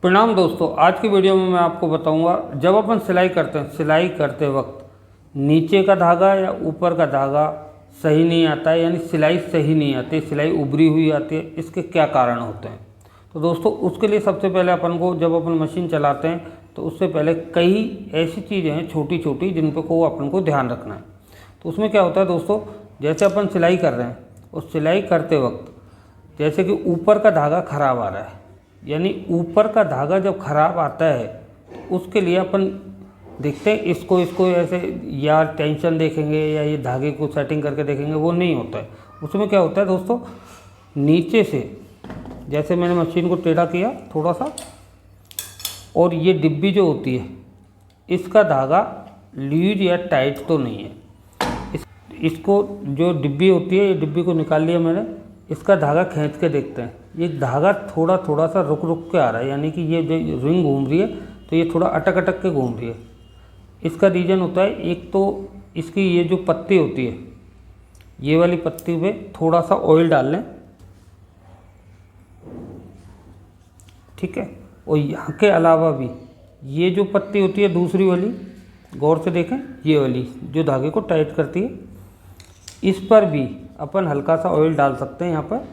प्रणाम दोस्तों, आज की वीडियो में मैं आपको बताऊंगा जब अपन सिलाई करते हैं, सिलाई करते वक्त नीचे का धागा या ऊपर का धागा सही नहीं आता है, यानी सिलाई सही नहीं आती, सिलाई उभरी हुई आती है, इसके क्या कारण होते हैं। तो दोस्तों उसके लिए सबसे पहले अपन को जब अपन मशीन चलाते हैं तो उससे पहले कई ऐसी चीज़ें हैं छोटी छोटी जिन पर को अपन को ध्यान रखना है। तो उसमें क्या होता है दोस्तों, जैसे अपन सिलाई कर रहे हैं और सिलाई करते वक्त जैसे कि ऊपर का धागा खराब आ रहा है, यानी ऊपर का धागा जब खराब आता है तो उसके लिए अपन देखते हैं इसको ऐसे या टेंशन देखेंगे या ये धागे को सेटिंग करके देखेंगे, वो नहीं होता है। उसमें क्या होता है दोस्तों, नीचे से जैसे मैंने मशीन को टेढ़ा किया थोड़ा सा, और ये डिब्बी जो होती है इसका धागा लूज या टाइट तो नहीं है। इसको जो डिब्बी होती है, ये डिब्बी को निकाल लिया मैंने, इसका धागा खींच के देखते हैं, ये धागा थोड़ा सा रुक के आ रहा है, यानी कि ये जो रिंग घूम रही है तो ये थोड़ा अटक के घूम रही है। इसका रीज़न होता है, एक तो इसकी ये जो पत्ती होती है, ये वाली पत्ती पे थोड़ा सा ऑयल डाल लें, ठीक है। और यहाँ के अलावा भी ये जो पत्ती होती है दूसरी वाली, गौर से देखें, ये वाली जो धागे को टाइट करती है, इस पर भी अपन हल्का सा ऑयल डाल सकते हैं यहाँ पर,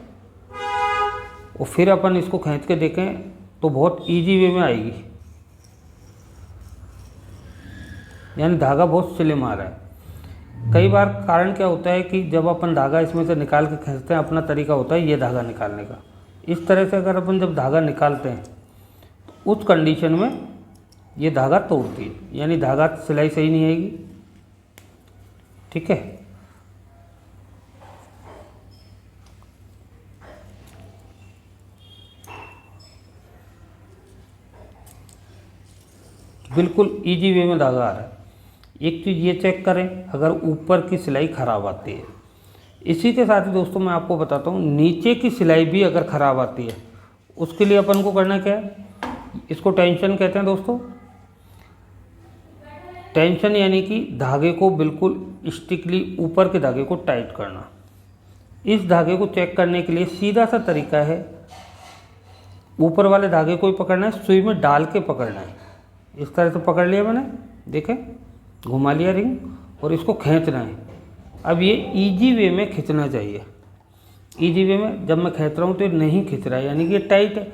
और फिर अपन इसको खींच के देखें तो बहुत इजी वे में आएगी, यानी धागा बहुत स्लिम आ रहा है। कई बार कारण क्या होता है कि जब अपन धागा इसमें से निकाल के खींचते हैं, अपना तरीका होता है ये धागा निकालने का, इस तरह से अगर अपन जब धागा निकालते हैं तो उस कंडीशन में ये धागा तोड़ती है, यानी धागा सिलाई सही नहीं आएगी, ठीक है। बिल्कुल इजी वे में धागा आ रहा है। एक चीज़ ये चेक करें अगर ऊपर की सिलाई ख़राब आती है। इसी के साथ ही दोस्तों मैं आपको बताता हूँ, नीचे की सिलाई भी अगर ख़राब आती है उसके लिए अपन को करना क्या है, इसको टेंशन कहते हैं दोस्तों। टेंशन यानी कि धागे को बिल्कुल स्टिकली ऊपर के धागे को टाइट करना। इस धागे को चेक करने के लिए सीधा सा तरीका है, ऊपर वाले धागे को ही पकड़ना है, सुई में डाल के पकड़ना है। इस तरह से पकड़ लिया मैंने, देखें, घुमा लिया रिंग, और इसको खींचना है। अब ये इजी वे में खींचना चाहिए। इजी वे में जब मैं खींच रहा हूँ तो ये नहीं खींच रहा है, यानी कि ये टाइट है।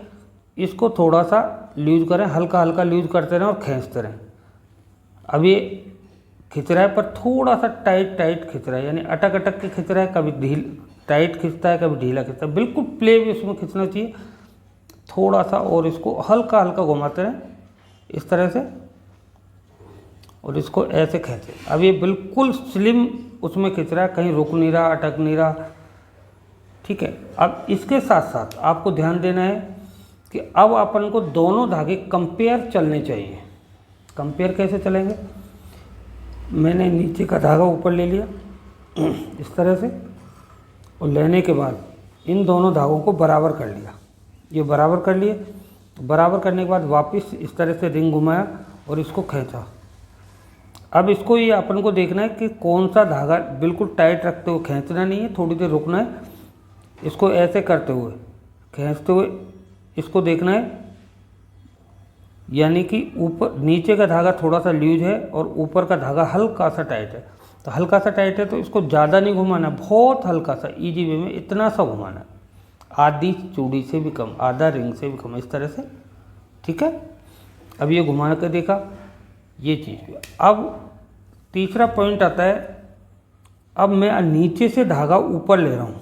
इसको थोड़ा सा लूज करें, हल्का हल्का लूज करते रहें और खींचते रहें। अब ये खींच रहा है पर थोड़ा सा टाइट खींच रहा है, यानी अटक के खींच रहा है, कभी टाइट खींचता है, कभी ढीला खींचता है। बिल्कुल प्ले वे उसमें खींचना चाहिए थोड़ा सा, और इसको हल्का हल्का घुमाते रहें इस तरह से, और इसको ऐसे खींचे। अब ये बिल्कुल स्लिम उसमें खींच रहा है, कहीं रुक नहीं रहा, अटक नहीं रहा, ठीक है। अब इसके साथ साथ आपको ध्यान देना है कि अब अपन को दोनों धागे कंपेयर चलने चाहिए। कंपेयर कैसे चलेंगे, मैंने नीचे का धागा ऊपर ले लिया इस तरह से, और लेने के बाद इन दोनों धागों को बराबर कर लिया। ये बराबर कर लिए, बराबर करने के बाद वापस इस तरह से रिंग घुमाया और इसको खींचा। अब इसको ये अपन को देखना है कि कौन सा धागा बिल्कुल टाइट रखते हुए, खींचना नहीं है, थोड़ी देर रुकना है, इसको ऐसे करते हुए खींचते हुए इसको देखना है, यानी कि ऊपर नीचे का धागा थोड़ा सा लूज है और ऊपर का धागा हल्का सा टाइट है। तो हल्का सा टाइट है तो इसको ज़्यादा नहीं घुमाना, बहुत हल्का सा इजी वे में इतना सा घुमाना है, आधी चूड़ी से भी कम, आधा रिंग से भी कम, इस तरह से, ठीक है। अब ये घुमा कर देखा, ये चीज़। अब तीसरा पॉइंट आता है, अब मैं नीचे से धागा ऊपर ले रहा हूँ,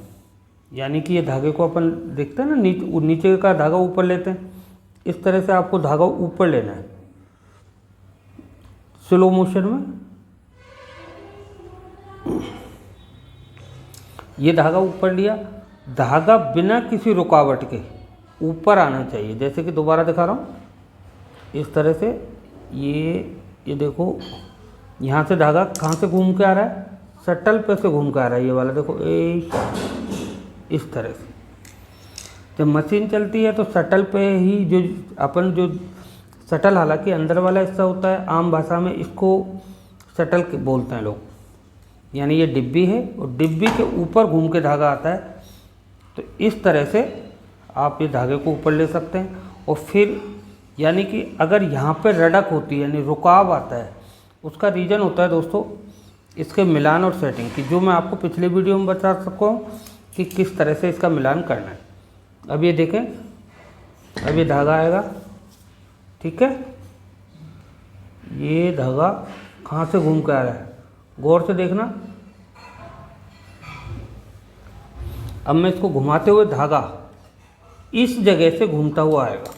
यानी कि ये धागे को अपन देखते हैं ना, नीचे का धागा ऊपर लेते हैं, इस तरह से आपको धागा ऊपर लेना है स्लो मोशन में। ये धागा ऊपर लिया, धागा बिना किसी रुकावट के ऊपर आना चाहिए, जैसे कि दोबारा दिखा रहा हूँ इस तरह से। ये देखो, यहाँ से धागा कहाँ से घूम के आ रहा है, शटल पे से घूम के आ रहा है, ये वाला देखो, इस तरह से। जब मशीन चलती है तो शटल पे ही जो शटल, हालांकि अंदर वाला हिस्सा होता है, आम भाषा में इसको शटल बोलते हैं लोग, यानी ये डिब्बी है और डिब्बी के ऊपर घूम के धागा आता है। तो इस तरह से आप ये धागे को ऊपर ले सकते हैं और फिर यानी कि अगर यहाँ पे रड़क होती है यानी रुकाव आता है, उसका रीज़न होता है दोस्तों इसके मिलान और सेटिंग की, जो मैं आपको पिछले वीडियो में बता सका हूँ कि किस तरह से इसका मिलान करना है। अब ये देखें, अब ये धागा आएगा, ठीक है, ये धागा कहाँ से घूम के आ रहा है, गौर से देखना। अब मैं इसको घुमाते हुए धागा इस जगह से घूमता हुआ आएगा,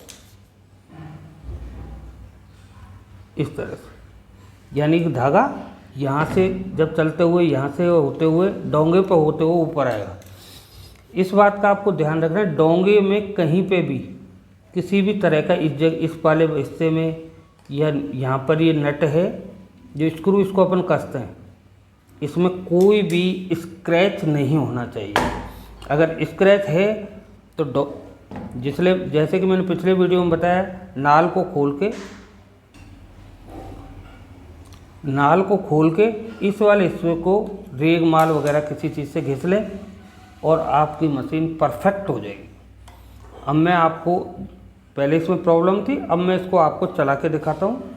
इस तरह से, यानी कि धागा यहाँ से जब चलते हुए यहाँ से होते हुए डोंगे पर होते हुए ऊपर आएगा। इस बात का आपको ध्यान रखना है, डोंगे में कहीं पे भी किसी भी तरह का इस वाले हिस्से में या यहाँ पर ये नट है जो स्क्रू इसको अपन कसते हैं, इसमें कोई भी स्क्रैच नहीं होना चाहिए। अगर स्क्रैच है तो जैसे कि मैंने पिछले वीडियो में बताया, नाल को खोल के इस वाले हिस्से को रेग माल वगैरह किसी चीज़ से घिस लें और आपकी मशीन परफेक्ट हो जाएगी। अब मैं आपको, पहले इसमें प्रॉब्लम थी, अब मैं इसको आपको चला के दिखाता हूँ।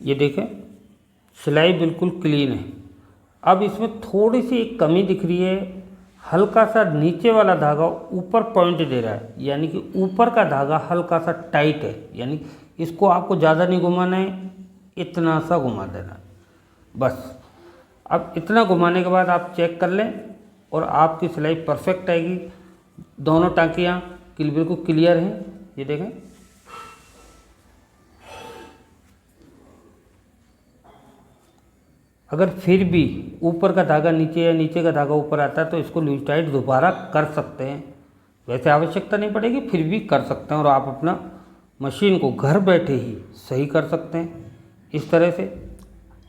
ये देखें, सिलाई बिल्कुल क्लीन है। अब इसमें थोड़ी सी एक कमी दिख रही है, हल्का सा नीचे वाला धागा ऊपर पॉइंट दे रहा है, यानी कि ऊपर का धागा हल्का सा टाइट है, यानी इसको आपको ज़्यादा नहीं घुमाना है, इतना सा घुमा देना है बस। अब इतना घुमाने के बाद आप चेक कर लें और आपकी सिलाई परफेक्ट आएगी। दोनों टांकियाँ बिल्कुल क्लियर हैं, ये देखें। अगर फिर भी ऊपर का धागा नीचे या नीचे का धागा ऊपर आता है तो इसको लूज टाइट दोबारा कर सकते हैं, वैसे आवश्यकता नहीं पड़ेगी, फिर भी कर सकते हैं और आप अपना मशीन को घर बैठे ही सही कर सकते हैं इस तरह से।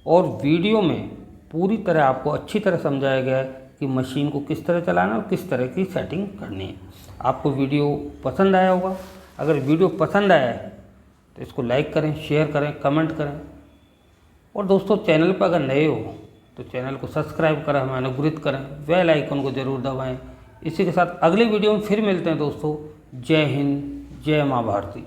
और वीडियो में पूरी तरह आपको अच्छी तरह समझाया गया है कि मशीन को किस तरह चलाना और किस तरह की सेटिंग करनी है। आपको वीडियो पसंद आया होगा, अगर वीडियो पसंद आया है तो इसको लाइक करें, शेयर करें, कमेंट करें और दोस्तों चैनल पर अगर नए हो तो चैनल को सब्सक्राइब करें, हमें अनुग्रहित करें, बेल आइकन को ज़रूर दबाएं। इसी के साथ अगली वीडियो में फिर मिलते हैं दोस्तों। जय हिंद, जय माँ भारती।